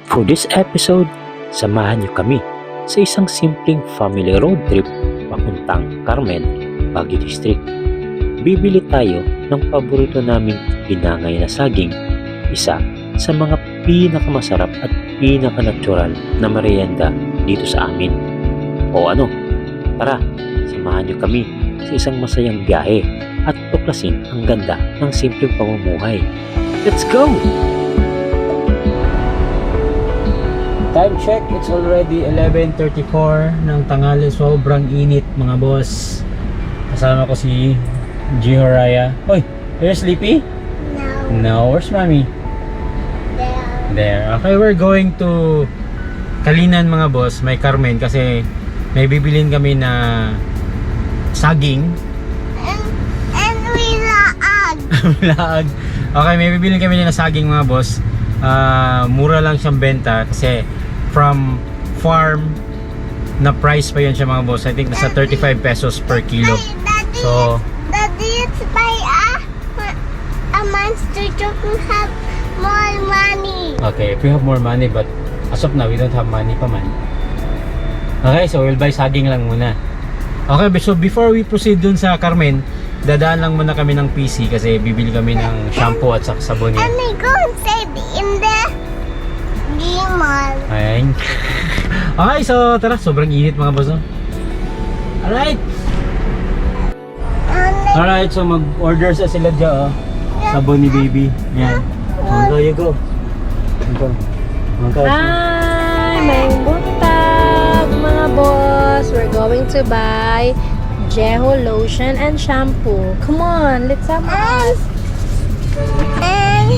For this episode, samahan niyo kami sa isang simpleng family road trip papuntang Carmen, Baguio District. Bibili tayo ng paborito naming hinangay na saging, isa sa mga pinakamasarap at pinakanatural na merienda dito sa amin. O ano, tara, samahan niyo kami sa isang masayang biyahe at tuklasin ang ganda ng simpleng pamumuhay. Let's go! Time check, it's already 11:34 ng tanghali. Sobrang init mga boss. Kasama ko si Gio Raya. Hoy, are you sleepy? No. Where's mommy? There. Okay, we're going to Kalinan mga boss, may Carmen kasi may bibilin kami na saging. And we laag. Laag. Okay, may bibilin kami na saging mga boss. Mura lang siyang benta kasi from farm na price pa yun siya mga boss. I think nasa 35 pesos per kilo. So, Daddy, it's by a monster to have more money. okay, if we have more money, but as of now, we don't have money pa man. Okay, so we'll buy saging lang muna. Okay, so before we proceed dun sa Carmen, dadaan lang muna kami ng PC kasi bibili kami ng shampoo at saka sabon And yan. we go inside in the mall. Ayan. Okay, so tara, sobrang init mga boss. No? Alright! Alright, so mag-order sa sila dyan, oh. Sabon ni baby. Yan. Go, you go. Go. Hi! May buntag mga boss! We're going to buy Jeho lotion and shampoo. Come on, let's have us. And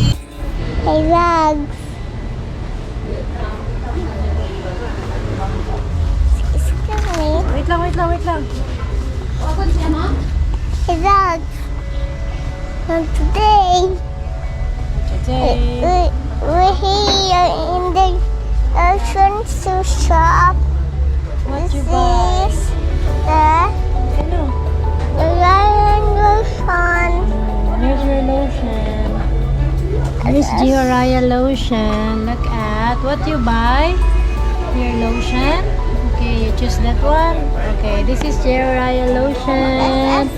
hey, rugs. Excuse me. Wait lang. Hey, rugs. And today, we're here in the ocean shoe shop. What This you buy? is the Ano? Lion lotion. Here's your lotion. Here's Gioraya lotion. Look at what you buy. Your lotion. Okay, you choose that one. Okay, this is Gioraya lotion.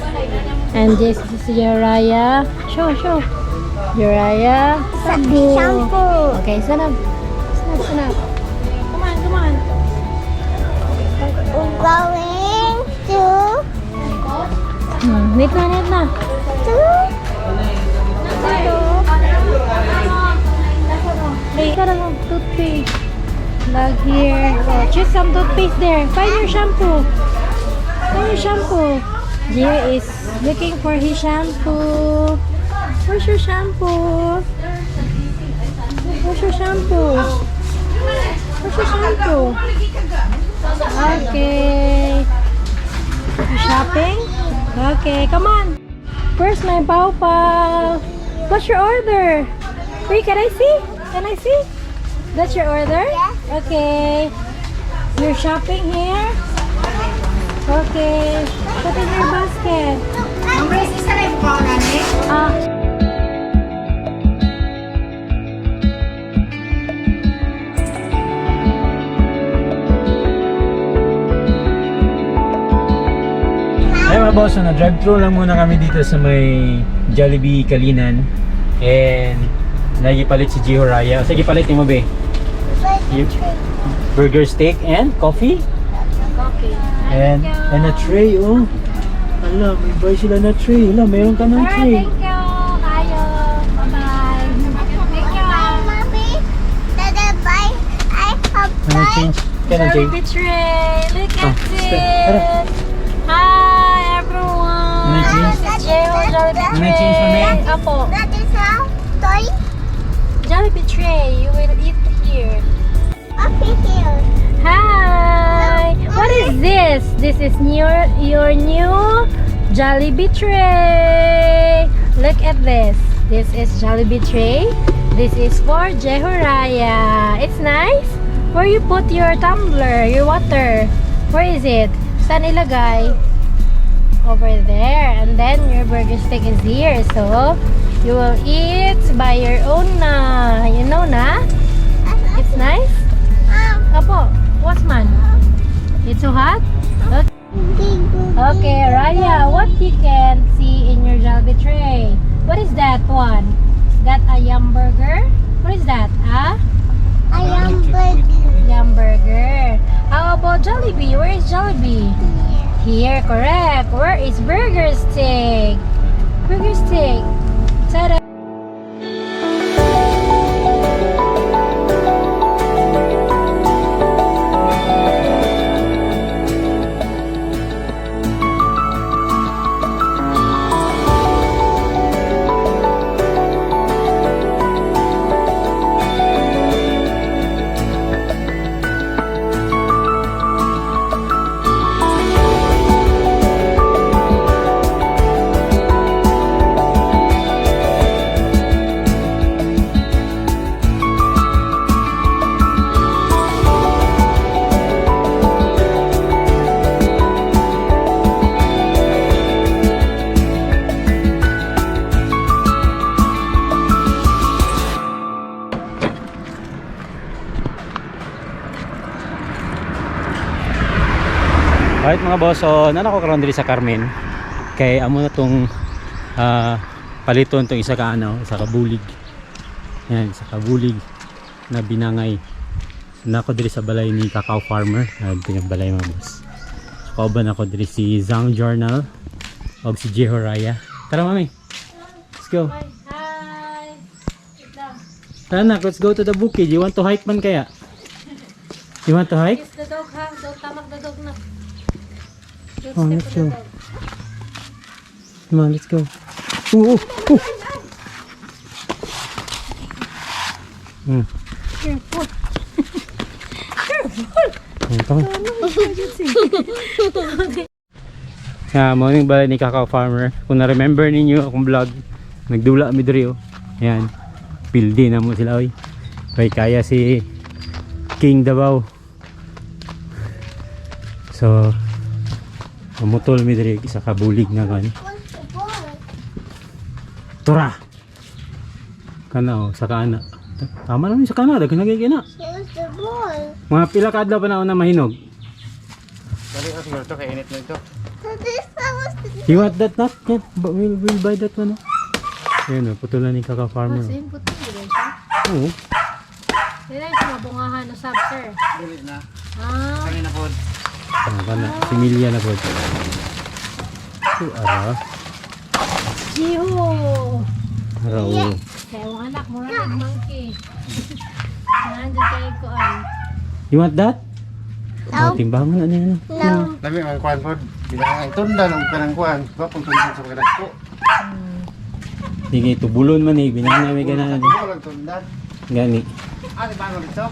And this is Gioraya. Show. Gioraya shampoo. Shampoo. Okay, sanap. Come on. We're going to Wait na. Hey, toothpaste. Log here. Oh, choose some toothpaste there. Find your shampoo. Gio is looking for his shampoo. Where's your shampoo? Okay. You shopping? Okay, come on. Where's my Pao? What's your order? Wait, can I see? That's your order? Yes. Okay. You're shopping here? Okay. Put in your basket. Ah. Ay mga boss, so na-drive-thru lang muna kami dito sa may Jollibee Kalinan. And nagipalit si Gio Raya. Sige, palitin mo be. Burger steak and coffee. Okay. And a tray, oh. Ala, may buy sila na tray. Ala, mayroon ka ng tray. Thank you. Kayo. Bye-bye. Thank you. Mommy, did I buy? I have Ano buy. change? Can I change? Jollibee tray. Look at Tara. it. Hi, everyone. Ano change? This is Jeho Jollibee Ano change mo na yan? tray. Apo. That is a toy. Jollibee tray. You will eat here. Coffee here. Hi. What is this? This is your new Jollibee tray. Look at this. This is Jollibee tray. This is for Jeho Raya. It's nice. Where you put your tumbler, your water? Where is it? Saan ilagay? Over there. And then your burger steak is here. So, you will eat by your own na. You know na? It's nice? Raya, what you can see in your Jollibee tray? What is that one? Is that a yum burger? What is that? I am big. Yum burger. How about Jollibee? Where is Jollibee? Here, correct. Where is burger stick? Burger stick. Ta-da! Alright mga boss, so nanako karon diri sa Carmen. Kay amo na tong paliton tong isa ka bulig. Yan, isa ka bulig na binangay. Nako diri sa balay ni Cacao Farmer. Tingnan balay mga boss. So kauban ako diri si Zhang Journal og si Jeho Raya. Tara mami. Let's go. Hi! Tara na, let's go to the bukid. You want to hike man kaya? You want to hike? Kiss the dog ha. Dog, tamak the dog na. Don't Oh, step let's on go. the dog. Come on, let's go. Ooh, ooh, ooh. Careful. Come on. Morning balay ni Cacao Farmer. Kung na-remember ninyo akong vlog, nagdula mi diri oh. Yan. Pildi na mo sila oy. Kaya si King Davao. So mamutol mi diri sa kabulig na kan. What's the ball? Tura. Kana oh, sa kana. Tama na mi sa kana, daghan nagigina. Here's the ball. Mga pila ka adlaw pa na mahinog. Dali ka siguro ito, kainit na ito. So this was the You want that not? Yeah, but we'll buy that one. Ayun oh, putulan ni Cacao Farmer. Same po ito. Oo. Yan ay sa mabungahan na sub, sir. Dili na. Ah, Kanina po. Kana, similya na po. Ara. Jiho! Ara. Kaya ang anak mo rin monkey. Nandiyan kayo ko ay. You want that? No. Oh, timbangan ano yan. No. Dami ang kuhan po. Bilang ang tunda ng kanang kuhan. Wapong tunda sa pagkakas po. Sige, tubulon man eh. Binang namin ganahan. Ano lang tunda? Gani. Ah, di ba ang dito?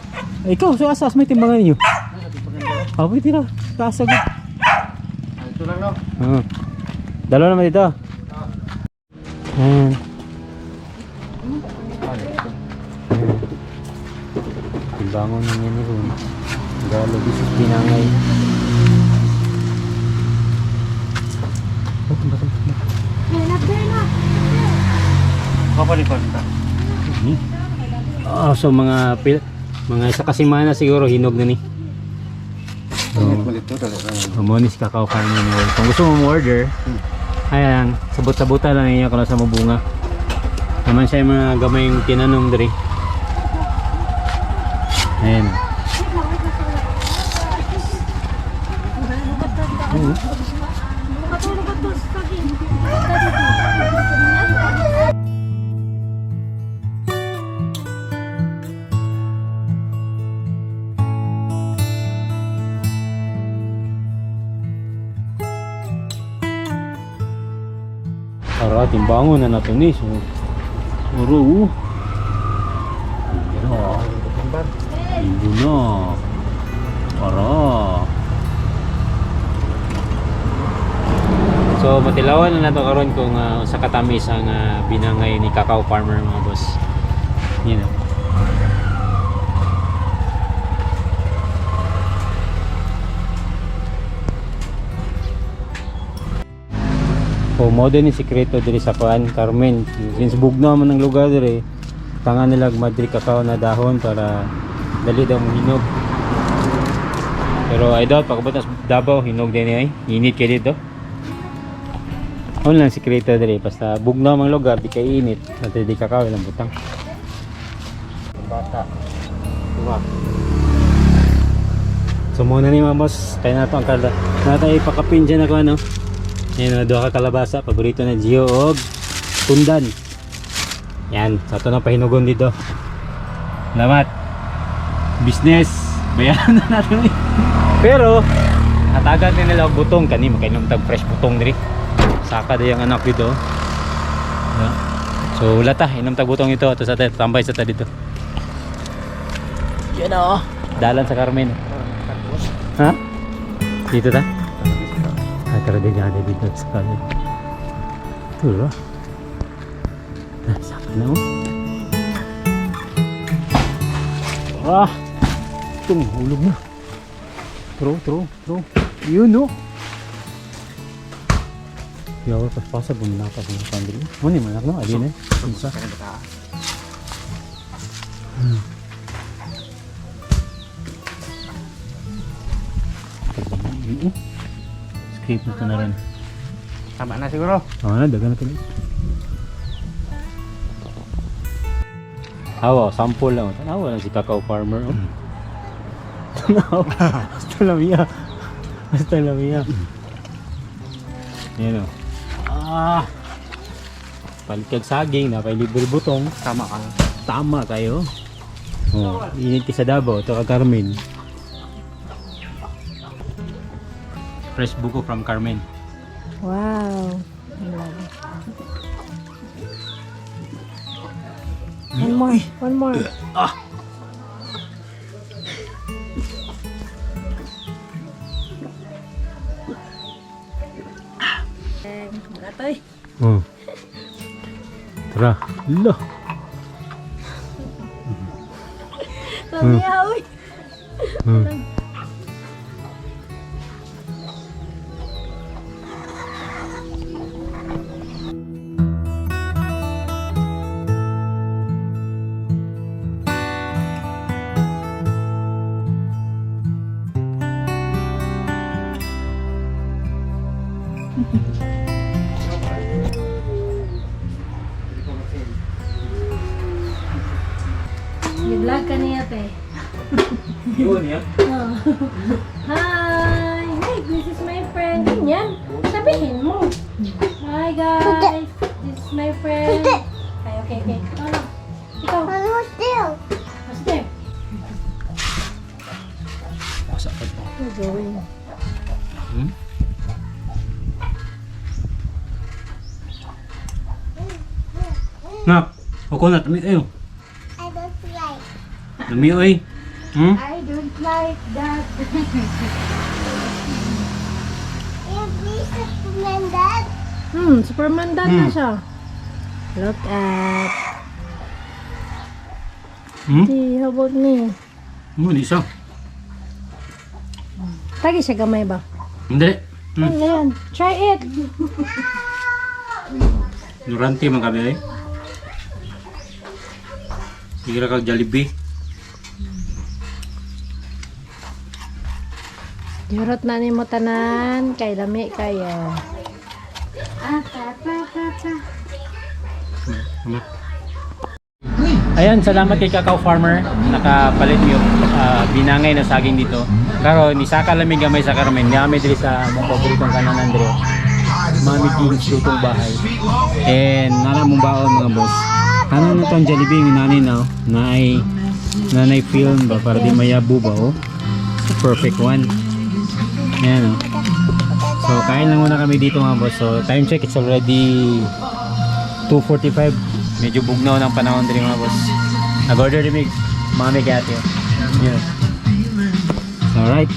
Ikaw, so asas may timbangan ninyo. Oh, pwede tira. Kasag. Ah, ito lang no. Oo. Dalawa naman dito. Ayan. Timbangon na niya ni Ron. Galo, bisis binangay. Oh, bato. Kapalikon ka. Oh, so mga isa kasimana siguro hinog na ni. Init mo dito. Dali lang. Monis Cacao Farmer mo. Kung gusto mo order, ayan, sabot-sabutan lang niya kung sa mabunga. Naman siya yung mga gamay yung tinanong diri. Ayan. Para timbangon na nato ni. So, uro. Hindi na. Para. So matilawan na nato karon kung sa katamis ang binangay ni Cacao Farmer mga boss. Yan. O mo din ni sikreto diri sa kuan Carmen. Since bugnaw man ang lugar diri, tangan nila madri cacao na dahon para dali daw hinog. Pero I doubt pagkabutas Davao hinog din ay. Init kay dito. Ano lang sikreto diri basta bugnaw mang lugar di kay init at di kakawin ang butang. Bata. Tuwa. So muna ni mamos kaya nato ang kalda. Nato ipakapin dyan ako ano. Yan na duha ka kalabasa paborito na Gio og tundan. Yan, sa ito na pahinugon dito. Salamat. Business. Bayaran na natin. Pero hatagan din nila og butong kani makainom tag fresh butong diri. Saka di ang anak dito. Yeah. So wala ta, inom tag butong ito at sa tambay sa ta dito. Yan o. Dalan sa Carmen. Ha? Dito ta? Ah, tara din dito sa Carmen. Tulo. Saka na o. Ah! Hulog na. True. Yun o. Yawa pas-pasa buminakas ng pandilo. Ano ni manak no? Adin eh. Isa. Script na ito na rin. Tama na siguro. Oo na, dagan na ito. Awa, sample lang. Tanawa lang si Kakao Farmer. Oh. Tanawa. Basta lamia. Yan o. Palit kag saging na kay libre butong. Tama ka. Tama kayo. Oh, init sa Davao to kag Carmen. Fresh buko from Carmen. Wow. One more. Gatoy. Oh. Tara. Lo. Sabiha, uy. Nag-vlog ka niya, te. Yun ya. Oh. Hi! Hey, this is my friend. Ganyan. Sabihin mo. Hi, guys. This is my friend. Okay. Ano? Ikaw. Ano still? What's there? Masa pa ito. You're going. Nak, coconut, lami kayo. I don't like. Lami oy. I don't like that. If this is Superman, Superman dad na siya. Look at. See, how about me? Di siya. Tagi siya gamay ba? Hindi. Ano yan? Try it. Durante man kami eh. Sige ra kag Jollibee. Jurot na ni mo tanan. Kay lami kayo. Ayan, salamat kay Kakao Farmer. Nakapalit yung binangay na saging dito. Karon isaka lamig gamay sa Carmen. Gamay diri sa mga paboritong kanan Andro. Mami King's lutong bahay. And nana mong baon mga boss. Kanon na tong Jollibee ng nanay na nanay film ba para di mayabu ba oh. Perfect one. Ayan oh. So kain lang muna kami dito mga boss. So time check, it's already 2:45. Medyo bugnaw ng panahon din mga boss. Nag-order din mami kati. Yeah. Alright.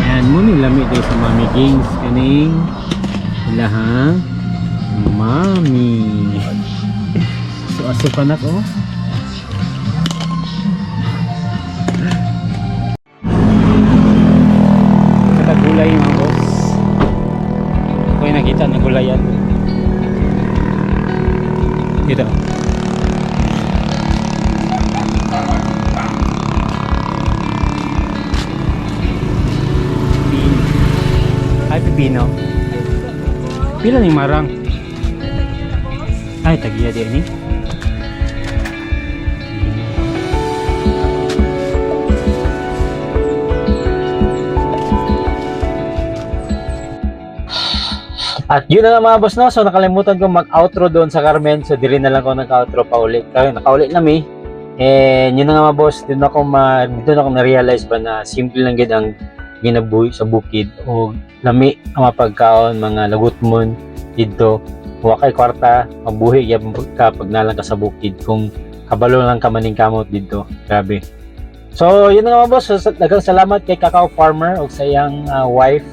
Ayan, muna lamig tayo sa Mami Games kaning ilahang mami. So asupan ako. Sa gulay mga boss. Ako yung nakita ng gulayan. Dito. Ay, pipino. Pila ni marang? Ay, tagiya di ni. At yun na nga mga boss, no? So nakalimutan ko mag-outro doon sa Carmen. So dili na lang ako nag-outro pa ulit. Kaya nakaulit na mi. And yun na nga mga boss, doon ako na-realize ba na simple lang gid ang ginabuhi sa bukid o lami ang mapagkaon, mga lagutmon dito. Wa kay kwarta, mabuhi gyud ka pag nalang ka sa bukid kung kabalo lang ka maning kamot dito. Grabe. So yun na nga mga boss, so, daghang salamat kay Cacao Farmer o sa iyang wife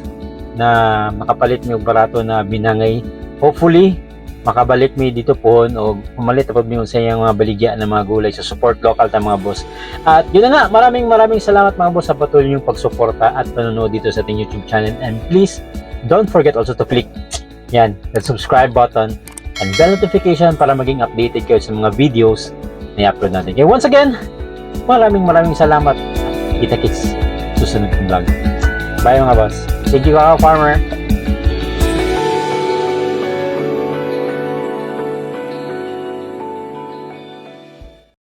na makapalit mi og barato na binangay. Hopefully makabalik mi dito pohon o pumalit pa mi sa iyang mga baligya na mga gulay sa support local ta mga boss. At yun na nga, maraming salamat mga boss sa patuloy niyong pagsuporta at panonood dito sa ating YouTube channel. And please don't forget also to click that subscribe button and bell notification para maging updated kayo sa mga videos na i-upload natin. Kaya once again, maraming salamat. Kita-kits susunod kong vlog. Bye mga boss. Thank you, Cacao Farmer.